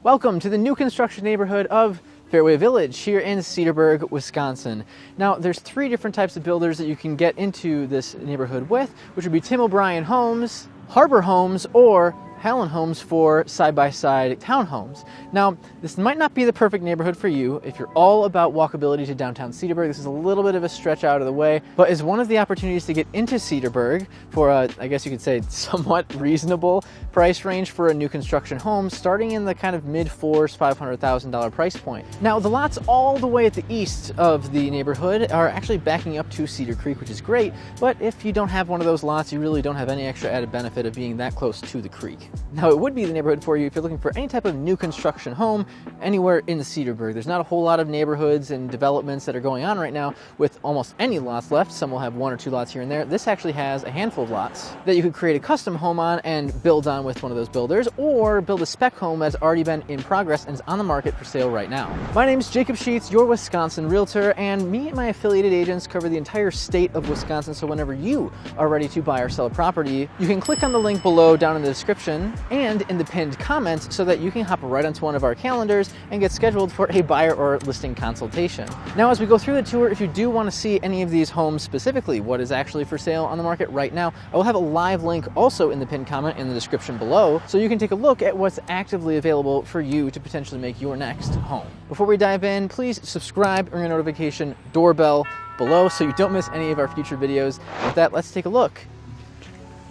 Welcome to the new construction neighborhood of Fairway Village here in Cedarburg, Wisconsin. Now, there's three different types of builders that you can get into this neighborhood with, which would be Tim O'Brien Homes, Harbor Homes, or Hallen Homes for side-by-side townhomes. Now, this might not be the perfect neighborhood for you if you're all about walkability to downtown Cedarburg. This is a little bit of a stretch out of the way, but is one of the opportunities to get into Cedarburg for a, I guess you could say, somewhat reasonable price range for a new construction home, starting in the kind of mid-4s, $500,000 price point. Now, the lots all the way at the east of the neighborhood are actually backing up to Cedar Creek, which is great, but if you don't have one of those lots, you really don't have any extra added benefit of being that close to the creek. Now, it would be the neighborhood for you if you're looking for any type of new construction home anywhere in Cedarburg. There's not a whole lot of neighborhoods and developments that are going on right now with almost any lots left. Some will have one or two lots here and there. This actually has a handful of lots that you could create a custom home on and build on with one of those builders, or build a spec home that's already been in progress and is on the market for sale right now. My name is Jacob Sheets, your Wisconsin realtor, and me and my affiliated agents cover the entire state of Wisconsin, so whenever you are ready to buy or sell a property, you can click on the link below down in the description and in the pinned comments so that you can hop right onto one of our calendars and get scheduled for a buyer or listing consultation. Now, as we go through the tour, if you do want to see any of these homes specifically, what is actually for sale on the market right now, I will have a live link also in the pinned comment in the description below, so you can take a look at what's actively available for you to potentially make your next home. Before we dive in, please subscribe, ring a notification doorbell below so you don't miss any of our future videos. And with that, let's take a look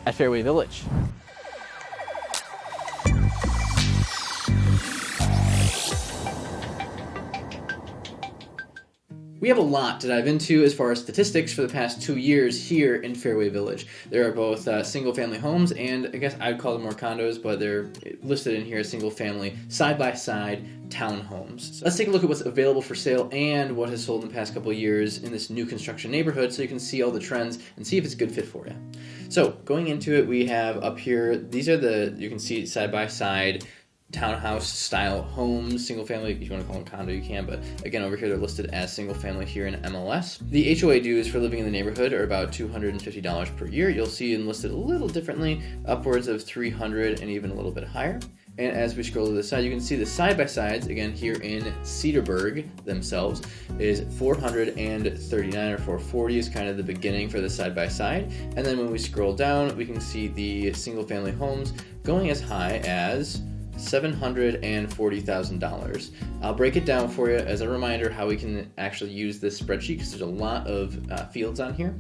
at Fairway Village. We have a lot to dive into as far as statistics for the past 2 years here in Fairway Village. There are both single-family homes and I guess I'd call them more condos, but they're listed in here as single-family, side-by-side townhomes. So let's take a look at what's available for sale and what has sold in the past couple of years in this new construction neighborhood so you can see all the trends and see if it's a good fit for you. So going into it, we have up here, these are you can see side-by-side townhouse style homes, single family. If you want to call them condo, you can, but again, over here they're listed as single family here in MLS. The HOA dues for living in the neighborhood are about $250 per year. You'll see them listed a little differently, upwards of $300 and even a little bit higher. And as we scroll to the side, you can see the side-by-sides, again, here in Cedarburg themselves, is $439 or $440 is kind of the beginning for the side-by-side. And then when we scroll down, we can see the single-family homes going as high as $740,000. I'll break it down for you as a reminder how we can actually use this spreadsheet because there's a lot of fields on here.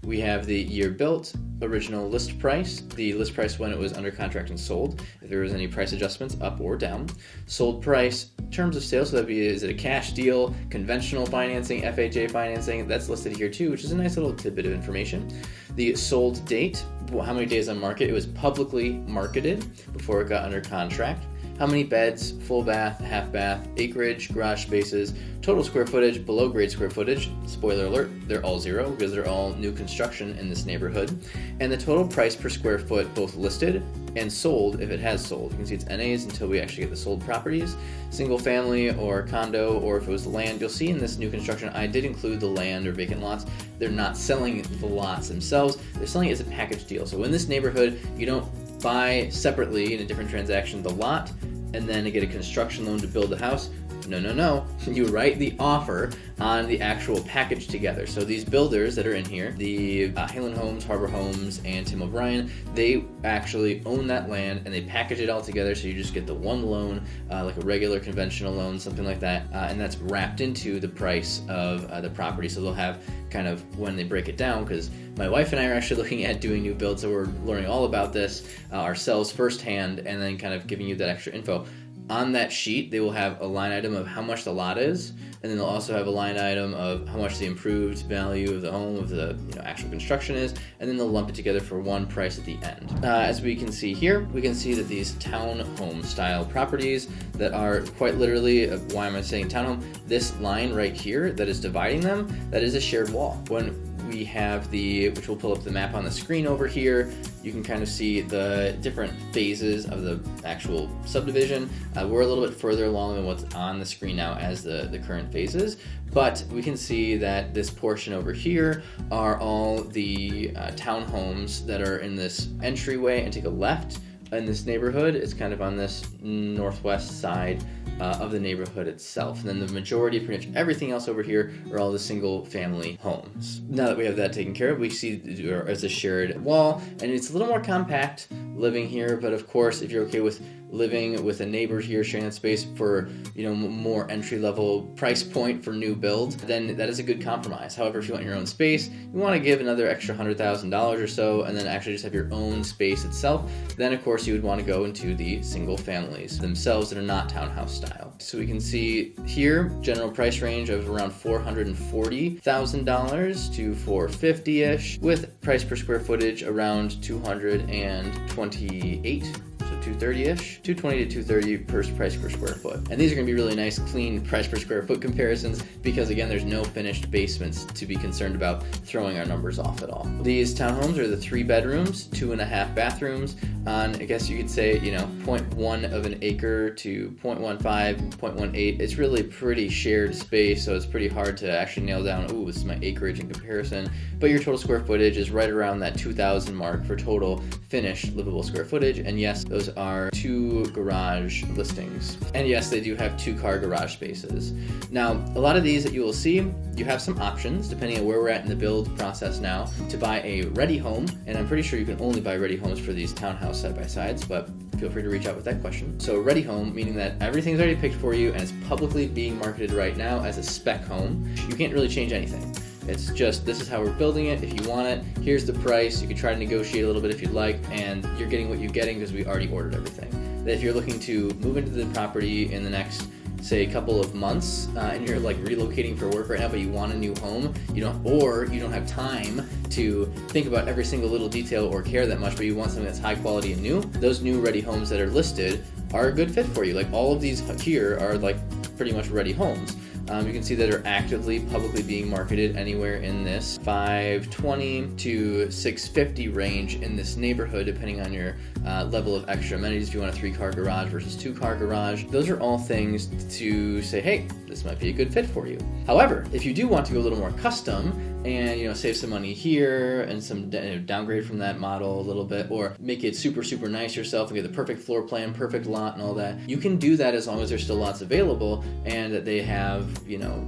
We have the year built, original list price, the list price when it was under contract and sold, if there was any price adjustments up or down, sold price, terms of sale, so that'd be, is it a cash deal, conventional financing, FHA financing, that's listed here too, which is a nice little tidbit of information. The sold date, how many days on market it was publicly marketed before it got under contract, how many beds, full bath, half bath, acreage, garage spaces, total square footage, below grade square footage, spoiler alert, they're all zero because they're all new construction in this neighborhood, and the total price per square foot both listed and sold if it has sold. You can see it's NAs until we actually get the sold properties, single family or condo, or if it was land. You'll see in this new construction I did include the land or vacant lots. They're not selling the lots themselves, they're selling it as a package deal. So in this neighborhood, you don't buy separately in a different transaction the lot and then get a construction loan to build the house. No. You write the offer on the actual package together. So these builders that are in here, the Hallen Homes, Harbor Homes, and Tim O'Brien, they actually own that land and they package it all together so you just get the one loan, like a regular conventional loan, something like that, and that's wrapped into the price of the property. So they'll have kind of, when they break it down, because my wife and I are actually looking at doing new builds, so we're learning all about this ourselves firsthand and then kind of giving you that extra info. On that sheet, they will have a line item of how much the lot is, and then they'll also have a line item of how much the improved value of the home, of the actual construction is, and then they'll lump it together for one price at the end. As we can see here, we can see that these townhome style properties that are quite literally, why am I saying townhome? This line right here that is dividing them, that is a shared wall. When we have which we'll pull up the map on the screen over here, you can kind of see the different phases of the actual subdivision. We're a little bit further along than what's on the screen now as the current phases, but we can see that this portion over here are all the townhomes that are in this entryway, and take a left in this neighborhood. It's kind of on this northwest side of the neighborhood itself. And then the majority, pretty much everything else over here, are all the single family homes. Now that we have that taken care of, we see as a shared wall, and it's a little more compact living here, but of course, if you're okay with living with a neighbor here, sharing that space for, more entry-level price point for new build, then that is a good compromise. However, if you want your own space, you want to give another extra $100,000 or so, and then actually just have your own space itself, then of course you would want to go into the single families themselves that are not townhouse style. So we can see here, general price range of around $440,000 to $450-ish, with price per square footage around 228. So 230-ish, 220 to 230 per price per square foot. And these are going to be really nice, clean price per square foot comparisons because, again, there's no finished basements to be concerned about throwing our numbers off at all. These townhomes are the 3 bedrooms, 2.5 bathrooms on, I guess you could say, 0.1 of an acre to 0.15, 0.18. It's really pretty shared space, so it's pretty hard to actually nail down, ooh, this is my acreage in comparison. But your total square footage is right around that 2,000 mark for total finished livable square footage. And yes, those are 2 garage listings. And yes, they do have 2-car garage spaces. Now, a lot of these that you will see, you have some options depending on where we're at in the build process now to buy a ready home. And I'm pretty sure you can only buy ready homes for these townhouse side-by-sides, but feel free to reach out with that question. So a ready home, meaning that everything's already picked for you and it's publicly being marketed right now as a spec home. You can't really change anything. It's just, this is how we're building it. If you want it, here's the price. You can try to negotiate a little bit if you'd like, and you're getting what you're getting because we already ordered everything. If you're looking to move into the property in the next, say, couple of months, and you're like relocating for work right now, but you want a new home, you don't have time to think about every single little detail or care that much, but you want something that's high quality and new, those new ready homes that are listed are a good fit for you. Like all of these here are like pretty much ready homes. You can see that are actively publicly being marketed anywhere in this $520 to $650 range in this neighborhood, depending on your level of extra amenities. If you want a 3-car garage versus 2-car garage, those are all things to say, hey, this might be a good fit for you. However, if you do want to go a little more custom and save some money here and some downgrade from that model a little bit, or make it super nice yourself and get the perfect floor plan, perfect lot and all that, you can do that as long as there's still lots available and that they have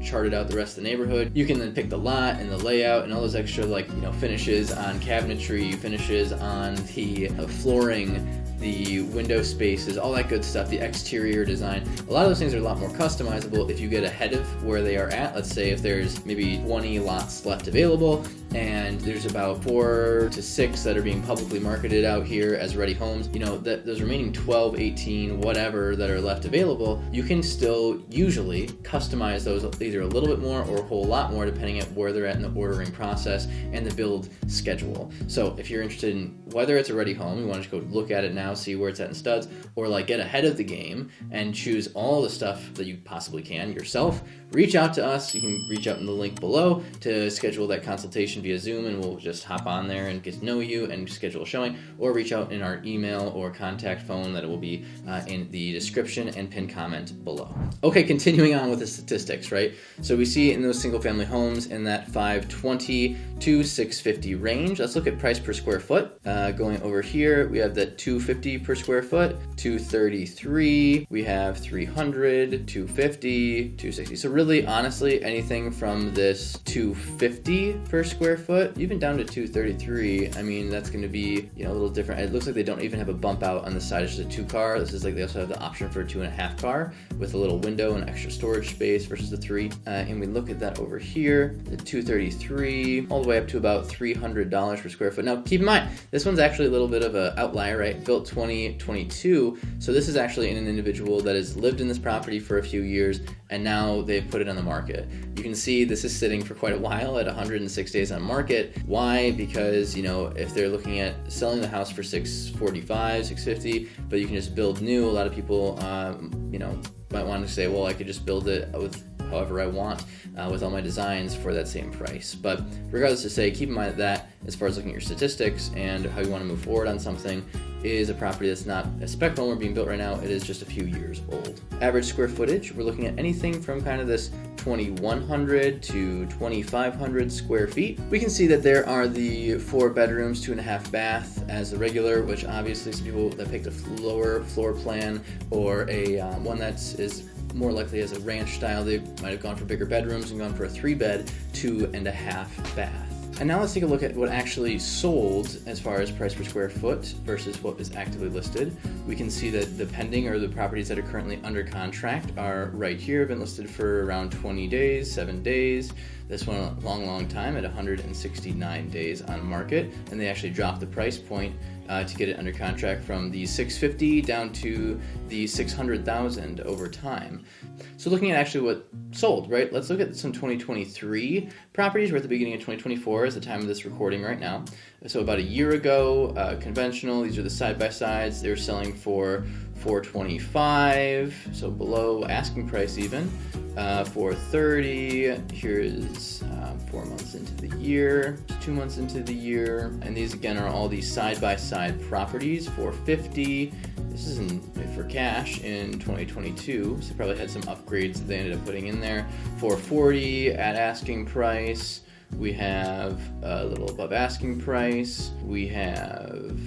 charted out the rest of the neighborhood. You can then pick the lot and the layout and all those extra finishes on cabinetry, finishes on the flooring, the window spaces, all that good stuff, the exterior design. A lot of those things are a lot more customizable if you get ahead of where they are at. Let's say if there's maybe 20 lots left available and there's about 4 to 6 that are being publicly marketed out here as ready homes, those remaining 12, 18, whatever that are left available, you can still usually customize those either a little bit more or a whole lot more depending on where they're at in the ordering process and the build schedule. So if you're interested in whether it's a ready home, you want to just go look at it now, see where it's at in studs, or get ahead of the game and choose all the stuff that you possibly can yourself, reach out to us. You can reach out in the link below to schedule that consultation via Zoom, and we'll just hop on there and get to know you and schedule a showing, or reach out in our email or contact phone that will be in the description and pinned comment below. Okay, continuing on with the statistics, right? So we see in those single family homes in that $520 to $650 range. Let's look at price per square foot. Going over here, we have that $250 per square foot, $233, we have $300, $250, $260. So really, honestly, anything from this $250 per square foot, even down to $233, I mean, that's going to be a little different. It looks like they don't even have a bump out on the side. It's just a 2-car. This is they also have the option for a 2.5 car with a little window and extra storage space versus the 3. And we look at that over here, the $233, all the way up to about $300 per square foot. Now, keep in mind, this one's actually a little bit of an outlier, right? Built 2022, so this is actually in an individual that has lived in this property for a few years, and now they've put it on the market. You can see this is sitting for quite a while at 106 days on market. Why? Because, if they're looking at selling the house for $645, $650, but you can just build new, a lot of people, might want to say, well, I could just build it with however I want with all my designs for that same price. But regardless to say, keep in mind that as far as looking at your statistics and how you want to move forward on something, is a property that's not a spec home or being built right now. It is just a few years old. Average square footage, we're looking at anything from kind of this 2,100 to 2,500 square feet. We can see that there are the 4 bedrooms, 2.5 bath as the regular, which obviously some people that picked a lower floor plan or a one that is more likely as a ranch style, they might have gone for bigger bedrooms and gone for a 3-bed, 2.5 bath. And now let's take a look at what actually sold as far as price per square foot versus what is actively listed. We can see that the pending or the properties that are currently under contract are right here, have been listed for around 20 days, 7 days. This one a long time at 169 days on market, and they actually dropped the price point to get it under contract from the $650,000 down to the $600,000 over time. So looking at actually what sold, right? Let's look at some 2023 properties. We're at the beginning of 2024 is the time of this recording right now. So about a year ago, conventional, these are the side-by-sides. They're selling for $425,000, so below asking price even. $430,000, here's 4 months into the year, 2 months into the year, and these again are all these side-by-side properties. $450,000, this is for cash in 2022, so probably had some upgrades that they ended up putting in there. $440,000 at asking price. We have a little above asking price. We have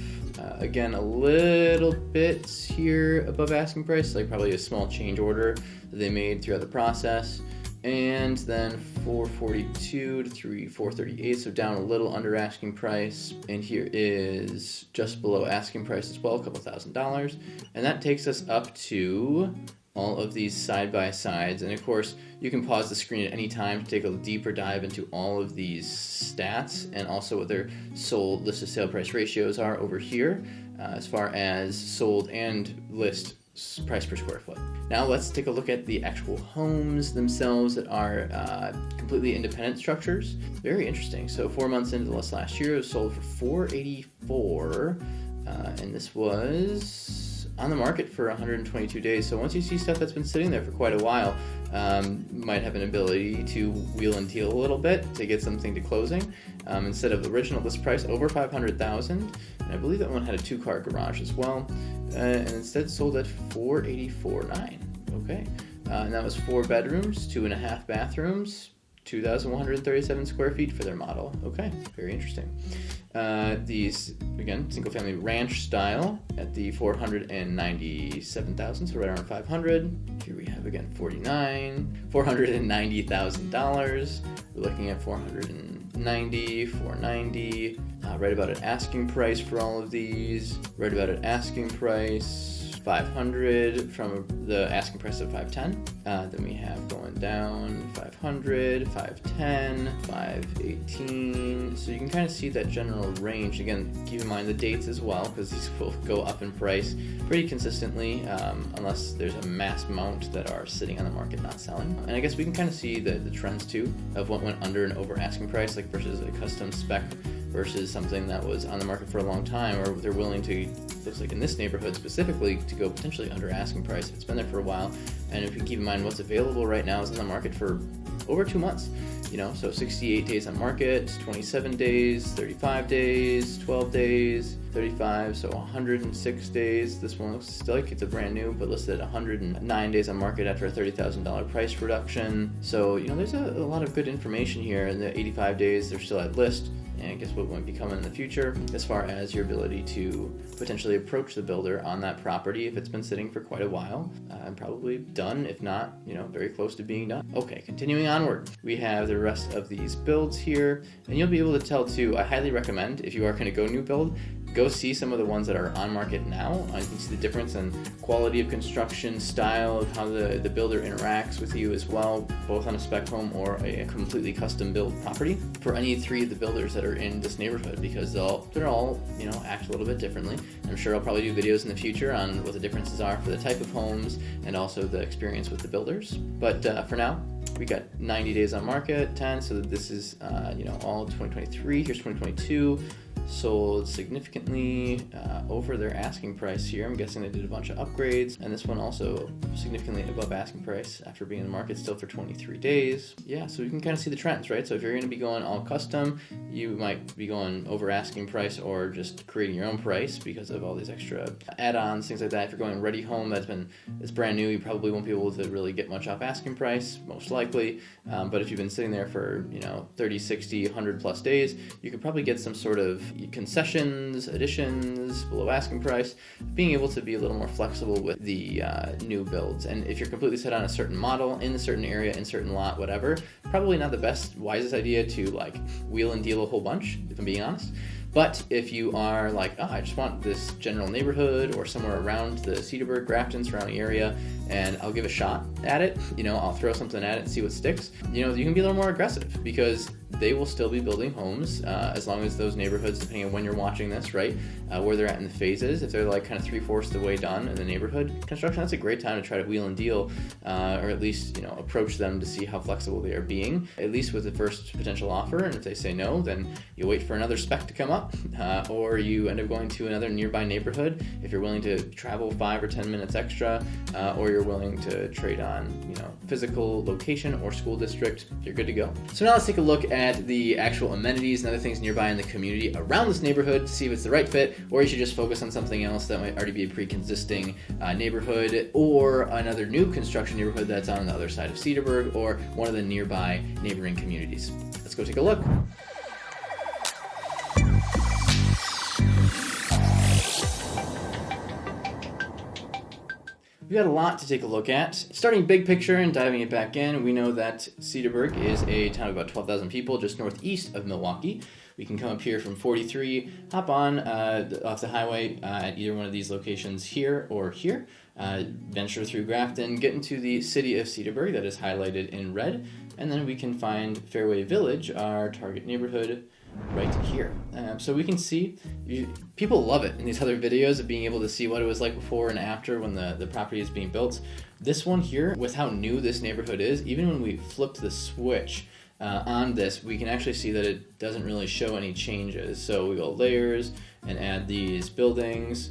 again a little bit here above asking price, like probably a small change order that they made throughout the process. And then $442,000 to $438,000, so down a little under asking price. And here is just below asking price as well, a couple $1,000s. And that takes us up to all of these side-by-sides. And of course, you can pause the screen at any time to take a deeper dive into all of these stats and also what their sold list to sale price ratios are over here, as far as sold and list price per square foot. Now let's take a look at the actual homes themselves that are completely independent structures. Very interesting. So 4 months into the list last year, it was sold for $484,000, and this was on the market for 122 days. So once you see stuff that's been sitting there for quite a while, you might have an ability to wheel and deal a little bit to get something to closing. Instead of the original list price over $500,000, and I believe that one had a 2-car garage as well, and instead sold at $484,900. Okay, and that was 4 bedrooms, 2.5 bathrooms, 2,137 square feet for their model. Okay, very interesting. These, again, single-family ranch style at the $497,000, so right around $500,000. Here we have, again, $490,000. We're looking at $490,000, right about an asking price for all of these. Right about an asking price. $500,000 from the asking price of $510,000. Then we have going down $500,000, $510,000, $518,000. So you can kind of see that general range. Again, keep in mind the dates as well, because these will go up in price pretty consistently, unless there's a mass amount that are sitting on the market not selling. And I guess we can kind of see the trends too of what went under and over asking price, like versus a custom spec versus something that was on the market for a long time, or they're willing to, looks like in this neighborhood specifically, to go potentially under asking price if it's been there for a while. And if you keep in mind what's available right now is on the market for over 2 months, so 68 days on market, 27 days, 35 days, 12 days, 35, so 106 days. This one looks still like it's a brand new, but listed at 109 days on market after a $30,000 price reduction. So, there's a lot of good information here. In the 85 days, they're still at list. And guess what might be coming in the future as far as your ability to potentially approach the builder on that property if it's been sitting for quite a while, and probably done, if not, very close to being done. Okay, continuing onward, we have the rest of these builds here, and you'll be able to tell too. I highly recommend, if you are going to go new build, go see some of the ones that are on market now. You can see the difference in quality of construction, style, of how the builder interacts with you as well, both on a spec home or a completely custom built property for any 3 of the builders that are in this neighborhood, because they're all act a little bit differently. I'm sure I'll probably do videos in the future on what the differences are for the type of homes and also the experience with the builders. But for now, we got 90 days on market, 10, so that this is all 2023. Here's 2022. sold significantly over their asking price here. I'm guessing they did a bunch of upgrades, and this one also significantly above asking price after being in the market still for 23 days. Yeah, so you can kind of see the trends, right? So if you're going to be going all custom, you might be going over asking price or just creating your own price because of all these extra add-ons, things like that. If you're going ready home, it's brand new, you probably won't be able to really get much off asking price, most likely. But if you've been sitting there for 30, 60, 100 plus days, you could probably get some sort of concessions, additions below asking price, being able to be a little more flexible with the new builds. And if you're completely set on a certain model in a certain area, in a certain lot, whatever, probably not the wisest idea to like wheel and deal a whole bunch, if I'm being honest. But if you are like, oh, I just want this general neighborhood or somewhere around the Cedarburg, Grafton surrounding area, and I'll give a shot at it, I'll throw something at it and see what sticks, you can be a little more aggressive because they will still be building homes as long as those neighborhoods, depending on when you're watching this, right, where they're at in the phases. If they're like kind of 3/4 of the way done in the neighborhood construction, that's a great time to try to wheel and deal or at least, approach them to see how flexible they are being, at least with the first potential offer. And if they say no, then you wait for another spec to come up or you end up going to another nearby neighborhood if you're willing to travel 5 or 10 minutes extra or you're willing to trade on, physical location or school district, you're good to go. So now let's take a look at the actual amenities and other things nearby in the community around this neighborhood to see if it's the right fit, or you should just focus on something else that might already be a pre-existing neighborhood or another new construction neighborhood that's on the other side of Cedarburg or one of the nearby neighboring communities. Let's go take a look. We've got a lot to take a look at. Starting big picture and diving it back in, we know that Cedarburg is a town of about 12,000 people just northeast of Milwaukee. We can come up here from 43, hop on off the highway at either one of these locations here or here, venture through Grafton, get into the city of Cedarburg that is highlighted in red, and then we can find Fairway Village, our target neighborhood, right here. So we can see, people love it in these other videos of being able to see what it was like before and after when the property is being built. This one here, with how new this neighborhood is, even when we flip the switch on this, we can actually see that it doesn't really show any changes. So we go layers and add these buildings.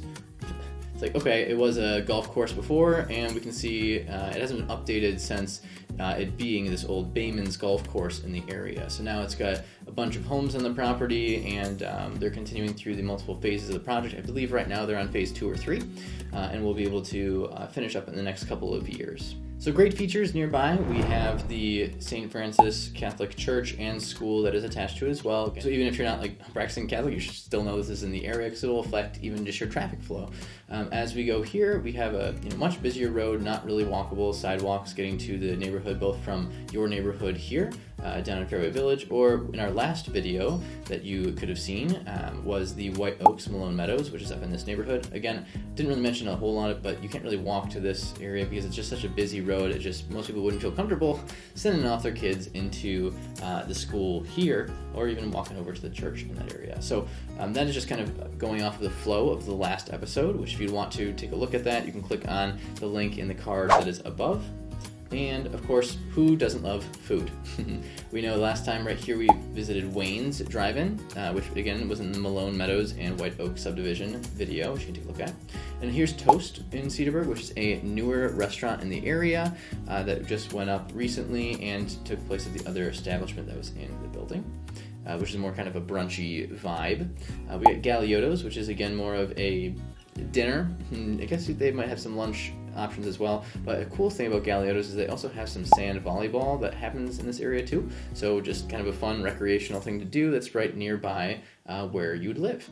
It's like, okay, it was a golf course before, and we can see it hasn't been updated since it being this old Bayman's golf course in the area. So now it's got a bunch of homes on the property, and they're continuing through the multiple phases of the project. I believe right now they're on phase 2 or 3, and we'll be able to finish up in the next couple of years. So great features nearby. We have the St. Francis Catholic Church and school that is attached to it as well. So even if you're not like practicing Catholic, you should still know this is in the area because it will affect even just your traffic flow. As we go here, we have a much busier road, not really walkable sidewalks getting to the neighborhood, both from your neighborhood here down in Fairway Village, or in our last video that you could have seen was the White Oaks Malone Meadows, which is up in this neighborhood. Again, didn't really mention a whole lot of it, but you can't really walk to this area because it's just such a busy road. Most people wouldn't feel comfortable sending off their kids into the school here, or even walking over to the church in that area. So that is just kind of going off of the flow of the last episode, which if you want to take a look at that, you can click on the link in the card that is above. And of course, who doesn't love food? We know last time right here we visited Wayne's Drive-In, which again was in the Malone Meadows and White Oak subdivision video, which you can take a look at. And here's Toast in Cedarburg, which is a newer restaurant in the area that just went up recently and took place at the other establishment that was in the building, which is more kind of a brunchy vibe. We got Galeotto's, which is again more of a dinner. I guess they might have some lunch options as well, but a cool thing about Galeotto's is they also have some sand volleyball that happens in this area too, so just kind of a fun recreational thing to do that's right nearby where you'd live.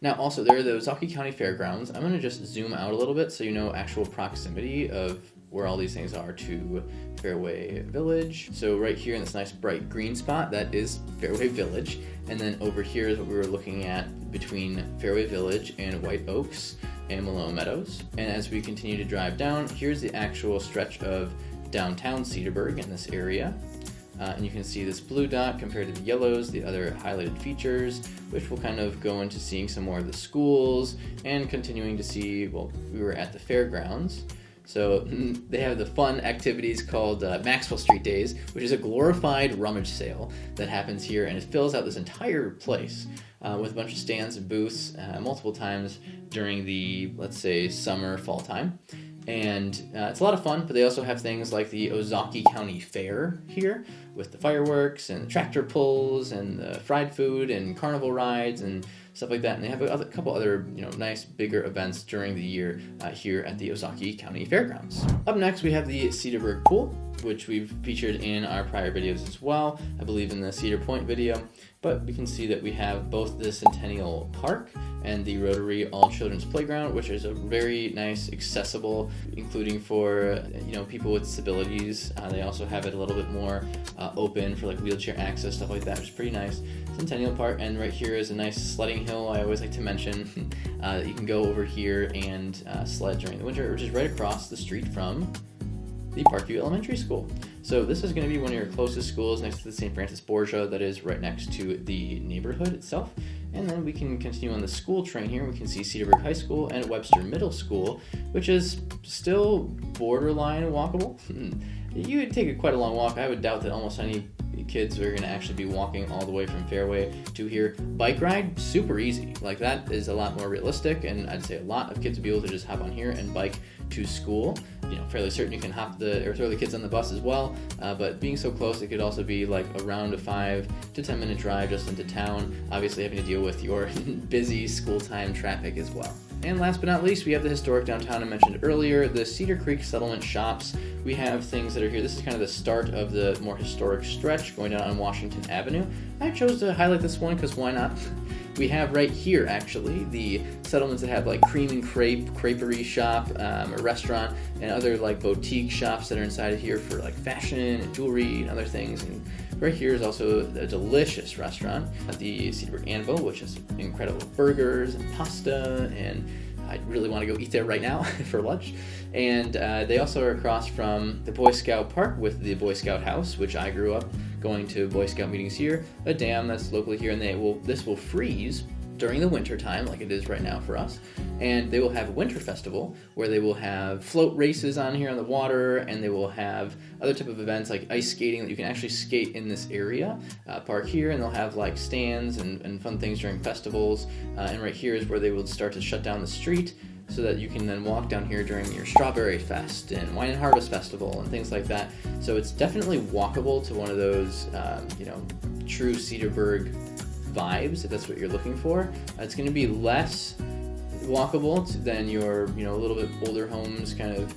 Now also there are the Ozaukee County Fairgrounds. I'm going to just zoom out a little bit so you know actual proximity of where all these things are to Fairway Village. So right here in this nice bright green spot, that is Fairway Village. And then over here is what we were looking at between Fairway Village and White Oaks and Malone Meadows. And as we continue to drive down, here's the actual stretch of downtown Cedarburg in this area. And you can see this blue dot compared to the yellows, the other highlighted features, which will kind of go into seeing some more of the schools and continuing to see, well, we were at the fairgrounds. So they have the fun activities called Maxwell Street Days, which is a glorified rummage sale that happens here, and it fills out this entire place with a bunch of stands and booths multiple times during the, let's say, summer, fall time. And it's a lot of fun, but they also have things like the Ozaukee County Fair here with the fireworks and the tractor pulls and the fried food and carnival rides and stuff like that. And they have a couple other nice bigger events during the year here at the Ozaukee County Fairgrounds. Up next, we have the Cedarburg Pool, which we've featured in our prior videos as well, I believe in the Cedar Point video. But we can see that we have both the Centennial Park and the Rotary All Children's Playground, which is a very nice, accessible, including for people with disabilities. They also have it a little bit more open for like wheelchair access, stuff like that, which is pretty nice. Centennial Park, and right here is a nice sledding hill. I always like to mention that you can go over here and sled during the winter, which is right across the street from the Parkview Elementary School. So this is going to be one of your closest schools next to the St. Francis Borgia that is right next to the neighborhood itself. And then we can continue on the school train here. We can see Cedarburg High School and Webster Middle School, which is still borderline walkable. You would take quite a long walk. I would doubt that almost any kids are going to actually be walking all the way from Fairway to here. Bike ride, super easy. Like, that is a lot more realistic, and I'd say a lot of kids would be able to just hop on here and bike to school. Fairly certain you can throw the kids on the bus as well, but being so close, it could also be like around a 5 to 10 minute drive just into town, obviously having to deal with your busy school time traffic as well. And last but not least, we have the historic downtown I mentioned earlier, the Cedar Creek Settlement Shops. We have things that are here. This is kind of the start of the more historic stretch going down on Washington Avenue. I chose to highlight this one because why not? We have right here, actually, the settlements that have like cream and creperie shop, a restaurant, and other like boutique shops that are inside of here for like fashion and jewelry and other things. And right here is also a delicious restaurant at the Cedarburg Anvil, which has incredible burgers and pasta, and I really want to go eat there right now for lunch. And they also are across from the Boy Scout Park with the Boy Scout House, which I grew up going to Boy Scout meetings here, a dam that's locally here, and this will freeze during the winter time like it is right now for us. And they will have a winter festival where they will have float races on here on the water, and they will have other type of events like ice skating that you can actually skate in this area, park here, and they'll have like stands and fun things during festivals. And right here is where they will start to shut down the street so that you can then walk down here during your Strawberry Fest and Wine and Harvest Festival and things like that. So it's definitely walkable to one of those, true Cedarburg vibes, if that's what you're looking for. It's going to be less walkable than your, a little bit older homes, kind of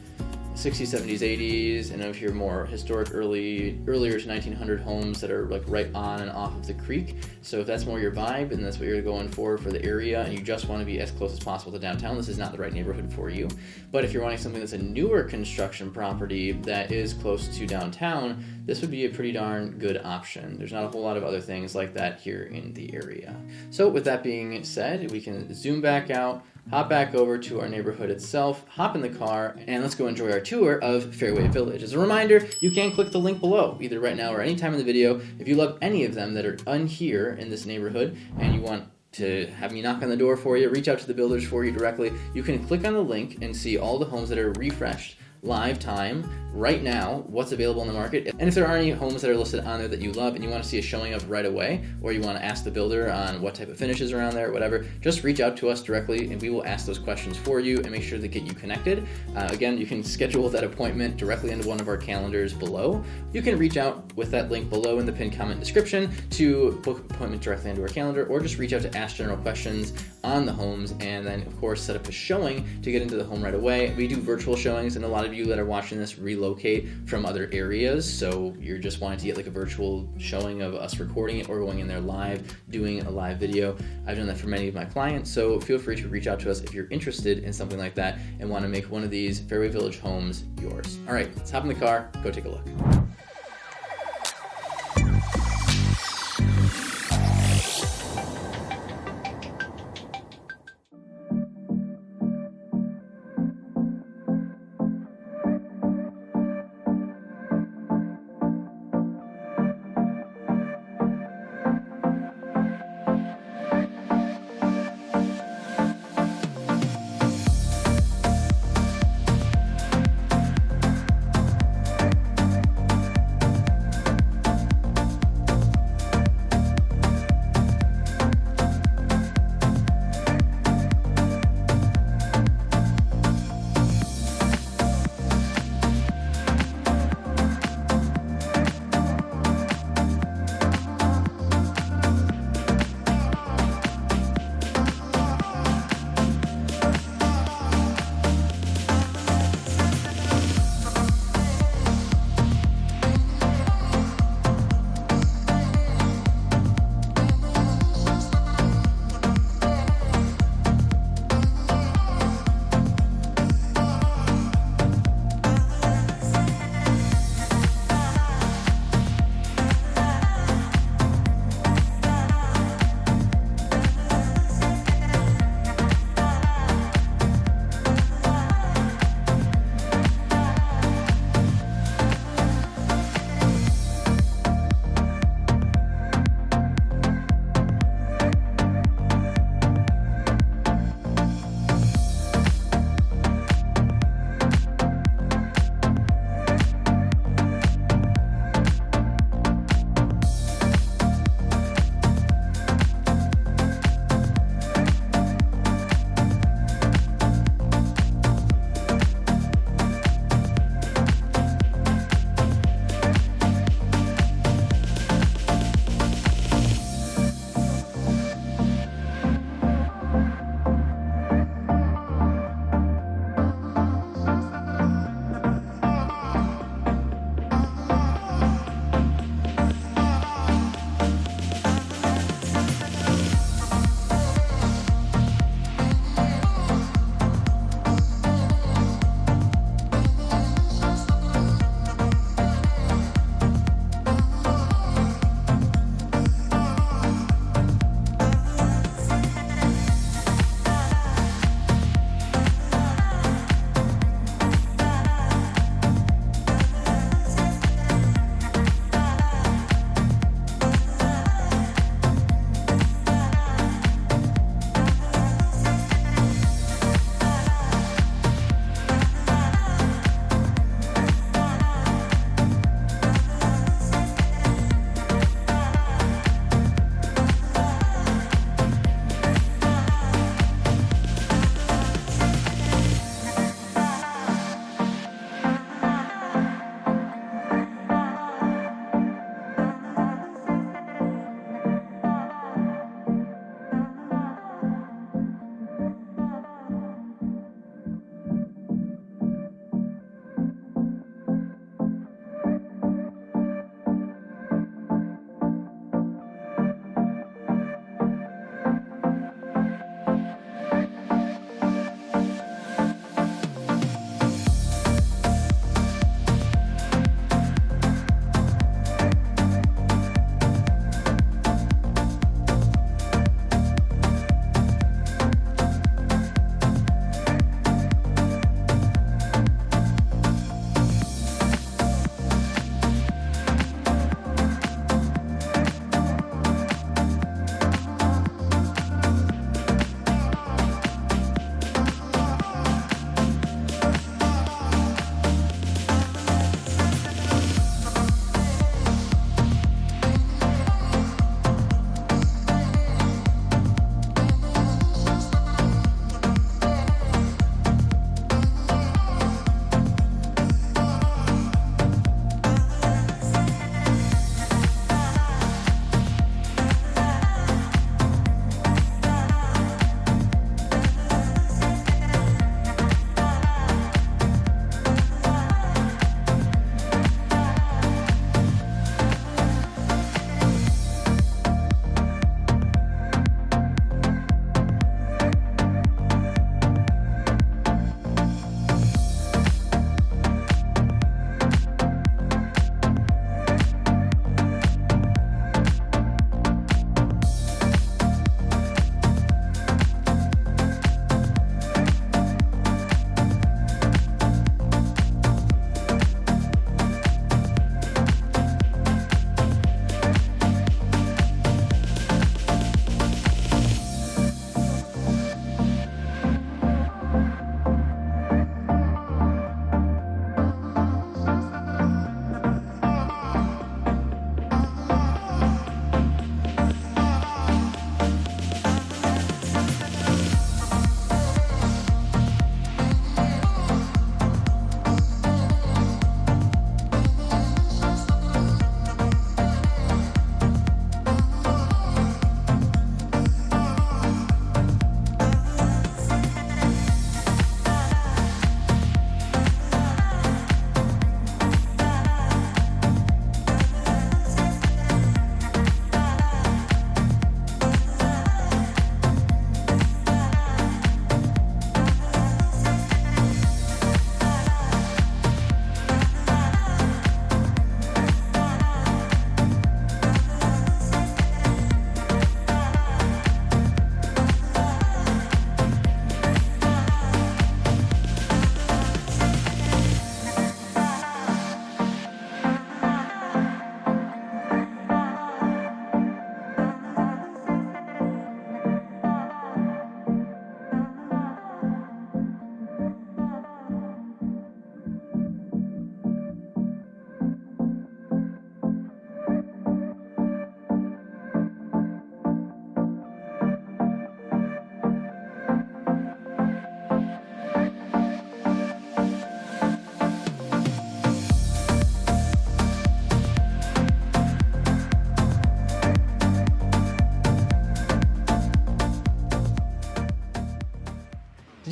60s, 70s, 80s, and if you're more historic, earlier to 1900 homes that are like right on and off of the creek. So if that's more your vibe and that's what you're going for the area, and you just want to be as close as possible to downtown, this is not the right neighborhood for you. But if you're wanting something that's a newer construction property that is close to downtown, this would be a pretty darn good option. There's not a whole lot of other things like that here in the area. So with that being said, we can zoom back out, hop back over to our neighborhood itself, hop in the car, and let's go enjoy our tour of Fairway Village. As a reminder, you can click the link below, either right now or any time in the video. If you love any of them that are here in this neighborhood and you want to have me knock on the door for you, reach out to the builders for you directly, you can click on the link and see all the homes that are refreshed live time right now, what's available in the market. And if there are any homes that are listed on there that you love and you want to see a showing of right away, or you want to ask the builder on what type of finishes are on there or whatever, just reach out to us directly and we will ask those questions for you and make sure to get you connected. Again, you can schedule that appointment directly into one of our calendars below. You can reach out with that link below in the pinned comment description to book an appointment directly into our calendar, or just reach out to ask general questions on the homes, and then of course set up a showing to get into the home right away. We do virtual showings, and a lot of you that are watching this relocate from other areas, so you're just wanting to get like a virtual showing of us recording it or going in there live, doing a live video. I've done that for many of my clients, so feel free to reach out to us if you're interested in something like that and want to make one of these Fairway Village homes yours. All right, let's hop in the car, go take a look.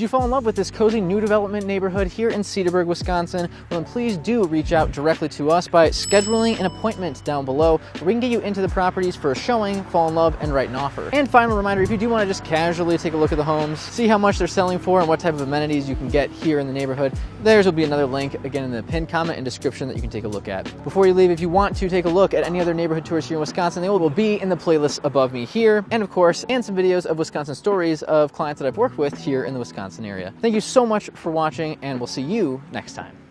you fall in love with this cozy new development neighborhood here in Cedarburg, Wisconsin, well, then please do reach out directly to us by scheduling an appointment down below where we can get you into the properties for a showing, fall in love, and write an offer. And final reminder, if you do want to just casually take a look at the homes, see how much they're selling for and what type of amenities you can get here in the neighborhood, theirs will be another link again in the pinned comment and description that you can take a look at. Before you leave, if you want to take a look at any other neighborhood tours here in Wisconsin, they will be in the playlist above me here, and of course, and some videos of Wisconsin stories of clients that I've worked with here in the Wisconsin area. Thank you so much for watching, and we'll see you next time.